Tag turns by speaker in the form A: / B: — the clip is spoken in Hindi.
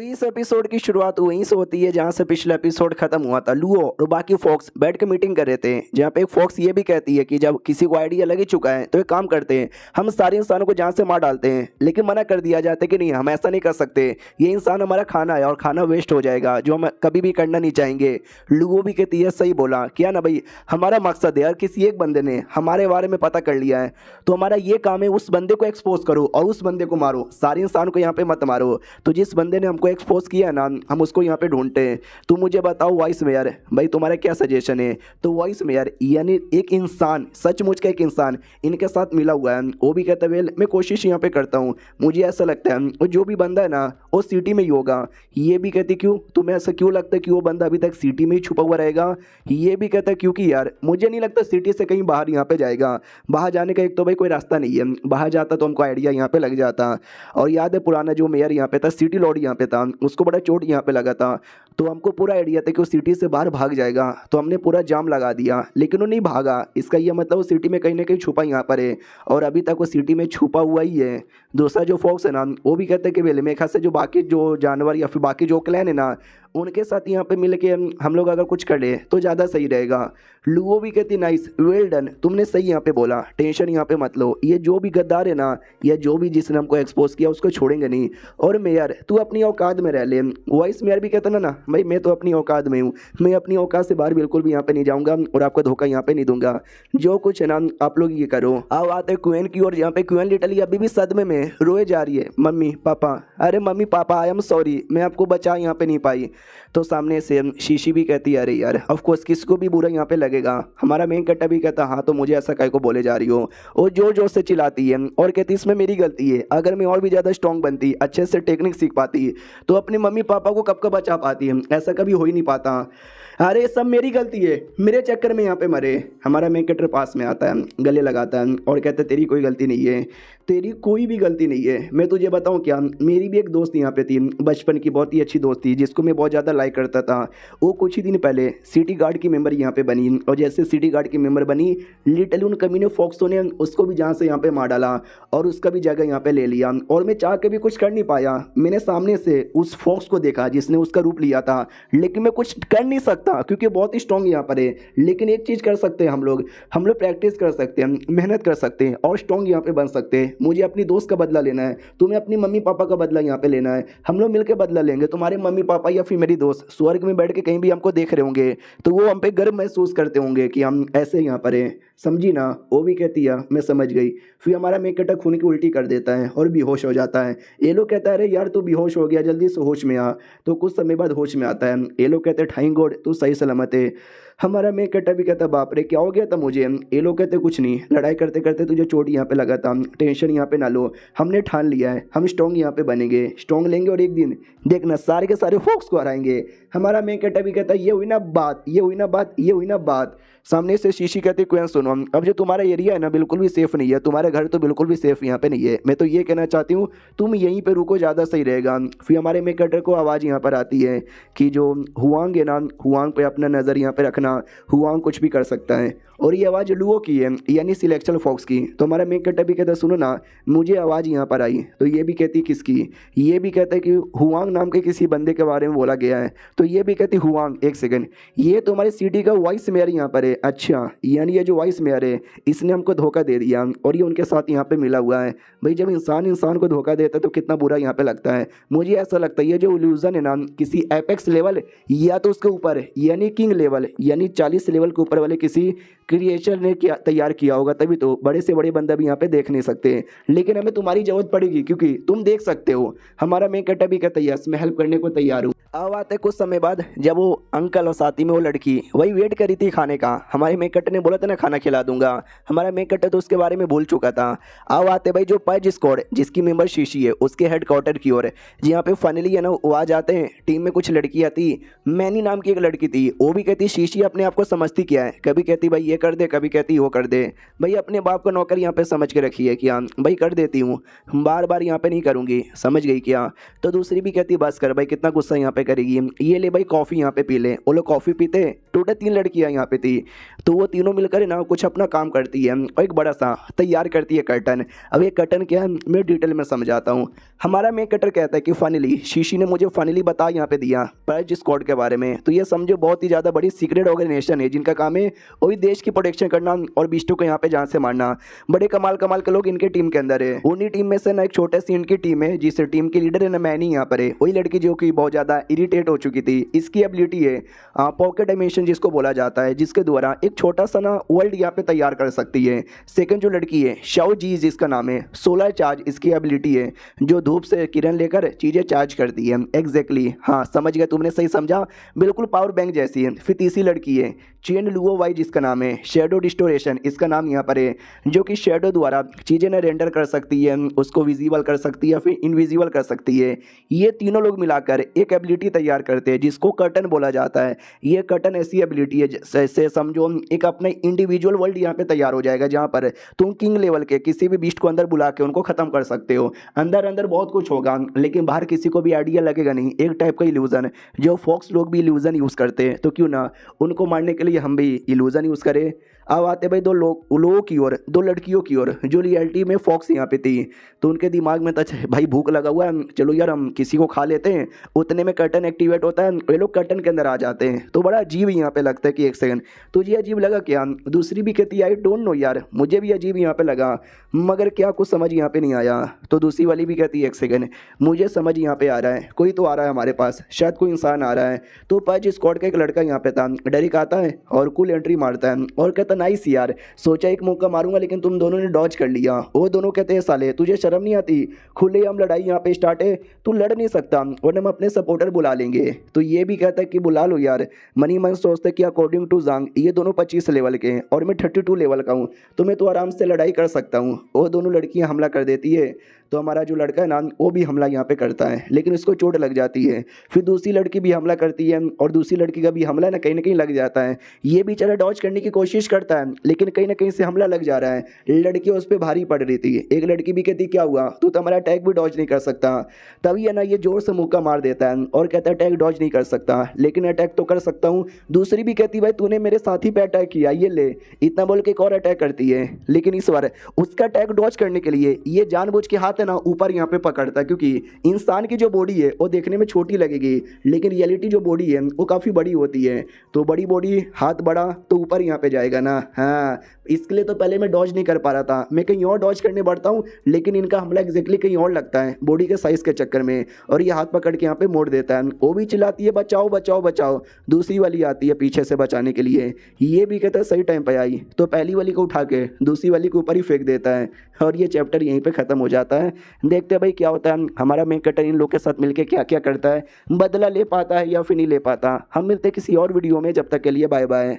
A: इस एपिसोड की शुरुआत वहीं से होती है जहां से पिछला एपिसोड खत्म हुआ था। लुओ और बाकी फॉक्स बैठ के मीटिंग कर रहे थे, जहां पे एक फॉक्स ये भी कहती है कि जब किसी को आइडिया लग ही चुका है तो एक काम करते हैं, हम सारे इंसानों को जान से मार डालते हैं। लेकिन मना कर दिया जाता है कि नहीं, हम ऐसा नहीं कर सकते, ये इंसान हमारा खाना है और खाना वेस्ट हो जाएगा, जो हम कभी भी करना नहीं चाहेंगे। लुओ भी कहती है सही बोला, क्या ना भाई, हमारा मकसद है, अगर किसी एक बंदे ने हमारे बारे में पता कर लिया है तो हमारा ये काम है उस बंदे को एक्सपोज करो और उस बंदे को मारो, सारे इंसान को यहाँ पे मत मारो। तो जिस बंदे ने हमको एक्सपोज किया है ना, हम उसको यहाँ पे ढूंढते हैं। तो मुझे बताओ वॉइस मेयर भाई, तुम्हारा क्या सजेशन है? तो वॉइस मेयर यानी एक इंसान, सचमुच का एक इंसान इनके साथ मिला हुआ है। वो भी कहता है वेल मैं कोशिश यहाँ पे करता हूँ, मुझे ऐसा लगता है और जो भी बंदा है ना वो सिटी में ही होगा। ये भी कहती क्यों, तुम्हें ऐसा क्यों लगता है कि वो बंदा अभी तक सिटी में ही छुपा हुआ रहेगा? ये भी कहता है क्योंकि यार मुझे नहीं लगता सिटी से कहीं बाहर यहाँ पे जाएगा। बाहर जाने का एक तो भाई कोई रास्ता नहीं है, बाहर जाता तो हमको आइडिया यहाँ पे लग जाता। और याद है पुराना जो मेयर यहाँ पे था, सिटी लॉर्ड यहाँ पे था, उसको बड़ा चोट यहाँ पे लगा था। तो हमको पूरा आइडिया था कि वो सिटी से बाहर भाग जाएगा, तो हमने पूरा जाम लगा दिया, लेकिन वो नहीं भागा। इसका ये मतलब वो सिटी में कहीं ना कहीं छुपा यहाँ पर है और अभी तक वो सिटी में छुपा हुआ ही है। दूसरा जो फॉक्स है ना, वो भी कहते हैं कि वेले मेरे ख्याल से जो बाकी जो जानवर या फिर बाकी जो क्लैन है ना, उनके साथ यहाँ पे मिल के हम लोग अगर कुछ करें तो ज़्यादा सही रहेगा। लुओ भी कहती नाइस, वेल डन, तुमने सही यहाँ पे बोला, टेंशन यहाँ पे मत लो, ये जो भी गद्दार है ना या जो भी जिसने हमको एक्सपोज किया उसको छोड़ेंगे नहीं। और मेयर तू अपनी औकात में रह ले। वॉइस मेयर भी कहता ना भाई मैं तो अपनी औकात में हूँ, मैं अपनी औकात से बाहर बिल्कुल भी यहाँ पे नहीं जाऊँगा और आपको धोखा यहाँ पे नहीं दूंगा, जो कुछ है ना आप लोग ये करो। अब आते क्वीन की ओर, जहाँ पे क्वीन लिटरली अभी भी सदमे में रोए जा रही है, मम्मी पापा, अरे mummy papa I am sorry, मैं आपको बचा यहाँ पे नहीं पाई। तो सामने से शीशी भी कहती है अरे यार ऑफ कोर्स किसको भी बुरा यहाँ पे लगेगा। हमारा मेन कट्टा भी कहता हाँ तो मुझे ऐसा काहे को बोले जा रही हो। और जोर जोर से चिल्लाती है और कहती इसमें मेरी गलती है, अगर मैं और भी ज़्यादा स्ट्रॉन्ग बनती, अच्छे से टेक्निक सीख पाती तो अपने मम्मी पापा को कब कब बचा पाती है, ऐसा कभी हो ही नहीं पाता। अरे सब मेरी गलती है, मेरे चक्कर में यहाँ पे मरे। हमारा मेन कटर पास में आता है, गले लगाता है और कहता है तेरी कोई गलती नहीं है, तेरी कोई भी गलती नहीं है। मैं तुझे बताऊं क्या, मेरी भी एक दोस्त यहाँ पे थी, बचपन की बहुत ही अच्छी दोस्त थी जिसको मैं बहुत ज़्यादा लाइक करता था। वो कुछ ही दिन पहले सिटी गार्ड की मेंबर यहाँ पे बनी और जैसे सिटी गार्ड की मेंबर बनी, लिटरली उन कमीने फॉक्सों ने उसको भी जान से यहाँ पे मार डाला और उसका भी जगह यहाँ पे ले लिया। और मैं चाह के भी कुछ कर नहीं पाया, मैंने सामने से उस फॉक्स को देखा जिसने उसका रूप लिया था, लेकिन मैं कुछ कर नहीं सकता क्योंकि बहुत ही स्ट्रॉन्ग यहाँ पर है। लेकिन एक चीज़ कर सकते हैं हम लोग प्रैक्टिस कर सकते हैं, मेहनत कर सकते हैं और स्ट्रॉन्ग यहाँ पे बन सकते हैं। मुझे अपनी दोस्त का बदला लेना है, तुम्हें अपनी मम्मी पापा का बदला यहाँ पे लेना है, हम लोग मिलकर बदला लेंगे। तुम्हारे मम्मी पापा या फिर मेरी दोस्त स्वर्ग में बैठ के कहीं भी हमको देख रहे होंगे तो वो हम पे गर्व महसूस करते होंगे कि हम ऐसे यहाँ पर हैं, समझी ना? वो भी कहती है मैं समझ गई। फिर हमारा मेकटा खून की उल्टी कर देता है और बेहोश हो जाता है। ये लोग कहता है अरे यार तू बेहोश हो गया, जल्दी से होश में आ। तो कुछ समय बाद होश में आता है। ये लोग कहते हैं थैंक गॉड तू सही सलामत है। हमारा मेकटा भी कहता बाप रे क्या हो गया था मुझे। ये लोग कहते कुछ नहीं, लड़ाई करते करते तुझे चोट यहाँ पे लगा था, टेंशन यहाँ पे ना लो, हमने ठान लिया है, हम स्ट्रॉन्ग यहाँ पे बनेंगे, स्ट्रॉन्ग लेंगे और एक दिन देखना सारे के सारे फोक्स को हराएंगे। हमारा मेकटा भी कहता ये हुई ना बात, ये हुई ना बात, ये हुई ना बात। सामने से शीशी कहती क्वें सुनो, अब जो तुम्हारा एरिया है ना बिल्कुल भी सेफ नहीं है, तुम्हारे घर तो बिल्कुल भी सेफ यहाँ पे नहीं है। मैं तो ये कहना चाहती हूँ तुम यहीं पे रुको, ज़्यादा सही रहेगा। फिर हमारे मेकटर को आवाज़ यहाँ पर आती है कि जो हुआंग है ना, हुआंग पे अपना नज़र यहाँ पे रखना, हुआंग कुछ भी कर सकता है। और ये आवाज़ लुओ की है यानी सिलेक्शन फॉक्स की। तो हमारा मेकटर भी कहता सुनो ना, मुझे आवाज़ यहाँ पर आई। तो ये भी कहती किसकी? ये भी कहता है कि हुआंग नाम के किसी बंदे के बारे में बोला गया है। तो ये भी कहती हुआंग एक सेकंड, ये तो हमारी सिटी का वॉइस मेयर यहाँ पर है। अच्छा यानी ये जो वॉइस मेयर है इसने हमको धोखा दे दिया और ये उनके साथ यहाँ पे मिला हुआ है। भाई जब इंसान इंसान को धोखा देता है तो कितना बुरा यहाँ पे लगता है। मुझे ऐसा लगता है ये जो इल्यूजन है ना किसी एपेक्स लेवल या तो उसके ऊपर यानी किंग लेवल यानी 40 लेवल के ऊपर वाले किसी क्रिएचर ने क्या तैयार किया होगा, तभी तो बड़े से बड़े बंदा भी यहाँ पे देख नहीं सकते। लेकिन हमें तुम्हारी जरूरत पड़ेगी क्योंकि तुम देख सकते हो। हमारा मेकटा भी कहता है मैं हेल्प करने को तैयार हूँ। अब आते कुछ समय बाद जब वो अंकल और साथी में वो लड़की वही वेट करी थी खाने का, हमारे मेकट ने बोला था ना खाना खिला दूंगा, हमारा मेकट तो उसके बारे में भूल चुका था। अब आते भाई जो पज स्क्वाड जिसकी मेंबर शीशी है उसके हेडक्वार्टर की ओर, जहाँ पे फाइनली है ना वो आ जाते हैं। टीम में कुछ लड़कियाँ थी, मैनी नाम की एक लड़की थी, वो भी कहती शीशी अपने आप को समझती क्या है, कभी कहती भाई ये कर दे, कभी कहती वो कर दे। भाई अपने बाप का नौकर यहाँ पे समझ के रखी है कि हाँ भाई कर देती हूँ, बार बार यहाँ पे नहीं करूँगी, समझ गई क्या? तो दूसरी भी कहती बस कर भाई, कितना गुस्सा यहाँ पे करी करेगी, ये ले भाई कॉफ़ी यहाँ पे पी ले। वो लोग कॉफ़ी पीते, टोटल 3 लड़कियाँ यहाँ पे थी, तो वो तीनों मिलकर ना कुछ अपना काम करती है और एक बड़ा सा तैयार करती है कर्टन। अब ये कर्टन क्या है मैं डिटेल में समझाता हूँ। हमारा मेन कटर कहता है कि फाइनली शीशी ने मुझे फाइनली बता यहाँ पे दिया पर्ज स्क्वाड के बारे में, तो ये समझो बहुत ही ज़्यादा बड़ी सीक्रेट ऑर्गेनाइजेशन है जिनका काम है वही देश की प्रोटेक्शन करना और बिस्टों को यहाँ पे जान से मारना। बड़े कमाल कमाल के लोग इनके टीम के अंदर है। उन्हीं टीम में से ना एक छोटे सी इनकी टीम है जिस टीम की लीडर है ना मैनी यहाँ पर है, वही लड़की जो कि बहुत ज़्यादा इरिटेट हो चुकी थी। इसकी एबिलिटी है पॉकेट डायमेंशन जिसको बोला जाता है, जिसके द्वारा एक छोटा सा ना वर्ल्ड यहाँ पे तैयार कर सकती है। सेकंड जो लड़की है शाओ जी जिसका नाम है, सोलर चार्ज इसकी एबिलिटी है, जो धूप से किरण लेकर चीज़ें चार्ज करती है। एग्जैक्टली हाँ समझ गए तुमने, सही समझा, बिल्कुल पावर बैंक जैसी है। फिर तीसरी लड़की है चेन लुओ वाई जिसका नाम है, शेडो डिस्टोरेशन इसका नाम यहाँ पर है, जो कि शेडो द्वारा चीज़ें ना रेंडर कर सकती है, उसको विजिबल कर सकती है या फिर इनविजिबल कर सकती है। ये तीनों लोग मिलाकर एक एबिलिटी तैयार करते हैं जिसको कर्टन बोला जाता है। ये कर्टन ऐसी एबिलिटी है जैसे समझो एक अपना इंडिविजुअल वर्ल्ड यहाँ पे तैयार हो जाएगा जहाँ पर तुम किंग लेवल के किसी भी बीस्ट को अंदर बुला के उनको ख़त्म कर सकते हो। अंदर अंदर बहुत कुछ होगा लेकिन बाहर किसी को भी आइडिया लगेगा नहीं। एक टाइप का इल्यूजन जो फॉक्स लोग भी इल्यूजन यूज़ करते हैं, तो क्यों ना उनको मारने के लिए हम भी इल्यूजन यूज़ करें। अब आते भाई दो लोगों की ओर, दो लड़कियों की ओर जो रियलिटी में फॉक्स यहाँ पे थी, तो उनके दिमाग में तो भाई भूख लगा हुआ है, चलो यार हम किसी को खा लेते हैं। उतने में कर्टन एक्टिवेट होता है, ये लोग कर्टन के अंदर आ जाते हैं। तो बड़ा अजीब यहाँ पे लगता है कि एक सेकंड तुझे अजीब लगा क्या? दूसरी भी कहती है आई डोंट नो यार, मुझे भी अजीब यहाँ पे लगा, मगर क्या कुछ समझ यहाँ पे नहीं आया। तो दूसरी वाली भी कहती है एक सेकंड मुझे समझ यहाँ पे आ रहा है, कोई तो आ रहा है हमारे पास, शायद कोई इंसान आ रहा है। तो पज स्क्वाड का एक लड़का यहाँ पे था, डेरिक आता है और कूल एंट्री मारता है और कहता नाइस यार, सोचा एक मौका मारूंगा लेकिन तुम दोनों ने डॉज कर लिया। वो दोनों कहते हैं साले तुझे शर्म नहीं आती, खुलेआम लड़ाई यहाँ पे स्टार्ट है, तू लड़ नहीं सकता वरना हम अपने सपोर्टर बुला लेंगे। तो ये भी कहता है कि बुला लो यार। मनी मन सोचता है कि अकॉर्डिंग टू जांग ये दोनों 25 लेवल के हैं और मैं 32 लेवल का हूँ, तो मैं तो आराम से लड़ाई कर सकता हूँ। वो दोनों लड़कियाँ हमला कर देती है, तो हमारा जो लड़का है ना वो भी हमला यहाँ पे करता है लेकिन उसको चोट लग जाती है। फिर दूसरी लड़की भी हमला करती है और दूसरी लड़की का भी हमला ना कहीं लग जाता है। ये बेचारा डॉज करने की कोशिश करता है लेकिन कहीं ना कहीं से हमला लग जा रहा है। लड़की उस पर भारी पड़ रही थी। एक लड़की भी कहती क्या हुआ, तू तो हमारा अटैक भी डॉज नहीं कर सकता। तभी है ना ये जोर से मुक्का मार देता है और कहता है अटैक डॉज नहीं कर सकता लेकिन अटैक तो कर सकता हूँ। दूसरी भी कहती भाई तूने मेरे साथी पे अटैक किया, ये ले, इतना बोल के एक और अटैक करती है। लेकिन इस बार उसका अटैक डॉज करने के लिए ये जानबूझ के हाथ है ना ऊपर यहाँ पे पकड़ता है, क्योंकि इंसान की जो बॉडी है वो देखने में छोटी लगेगी लेकिन रियलिटी जो बॉडी है वो काफ़ी बड़ी होती है। तो बड़ी बॉडी हाथ बड़ा तो ऊपर यहाँ पे जाएगा ना। हाँ इसके लिए तो पहले मैं डॉज नहीं कर पा रहा था, मैं कहीं और डॉज करने बढ़ता हूँ लेकिन इनका हमला एग्जैक्टली कहीं और लगता है बॉडी के साइज़ के चक्कर में, और ये हाथ पकड़ के यहाँ पे मोड़ देता है। वो भी चिल्लाती है बचाओ बचाओ बचाओ, दूसरी वाली आती है पीछे से बचाने के लिए। ये भी कहता है सही टाइम पे आई, तो पहली वाली को उठा के दूसरी वाली के ऊपर ही फेंक देता है और ये चैप्टर यहीं पे ख़त्म हो जाता है। देखते हैं भाई क्या होता है, हमारा मेन कैरेक्टर इन लोग के साथ मिलके क्या क्या करता है, बदला ले पाता है या फिर नहीं ले पाता। हम मिलते हैं किसी और वीडियो में, जब तक के लिए बाय बाय।